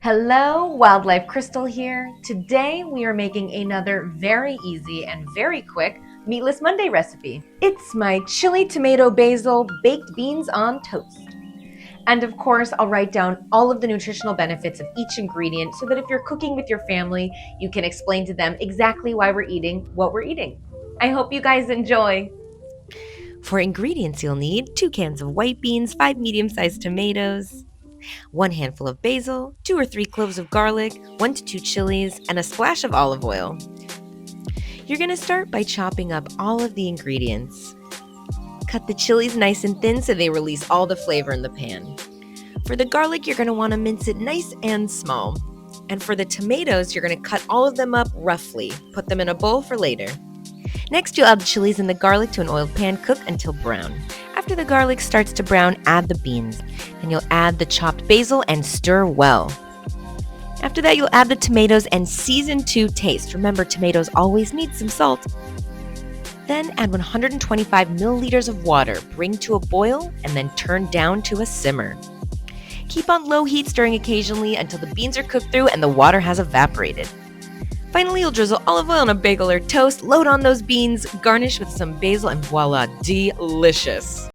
Hello, Wildlife Crystal here. Today we are making another very easy and very quick Meatless Monday recipe. It's my chili tomato basil baked beans on toast. And of course, I'll write down all of the nutritional benefits of each ingredient so that if you're cooking with your family, you can explain to them exactly why we're eating what we're eating. I hope you guys enjoy. For ingredients, you'll need 2 cans of white beans, 5 medium-sized tomatoes, 1 handful of basil, 2 or 3 cloves of garlic, 1 to 2 chilies, and a splash of olive oil. You're going to start by chopping up all of the ingredients. Cut the chilies nice and thin so they release all the flavor in the pan. For the garlic, you're going to want to mince it nice and small. And for the tomatoes, you're going to cut all of them up roughly. Put them in a bowl for later. Next, you'll add the chilies and the garlic to an oiled pan. Cook until brown. After the garlic starts to brown, add the beans. Then you'll add the chopped basil and stir well. After that, you'll add the tomatoes and season to taste. Remember, tomatoes always need some salt. Then add 125 milliliters of water. Bring to a boil and then turn down to a simmer. Keep on low heat, stirring occasionally until the beans are cooked through and the water has evaporated. Finally, you'll drizzle olive oil on a bagel or toast, load on those beans, garnish with some basil, and voila, delicious!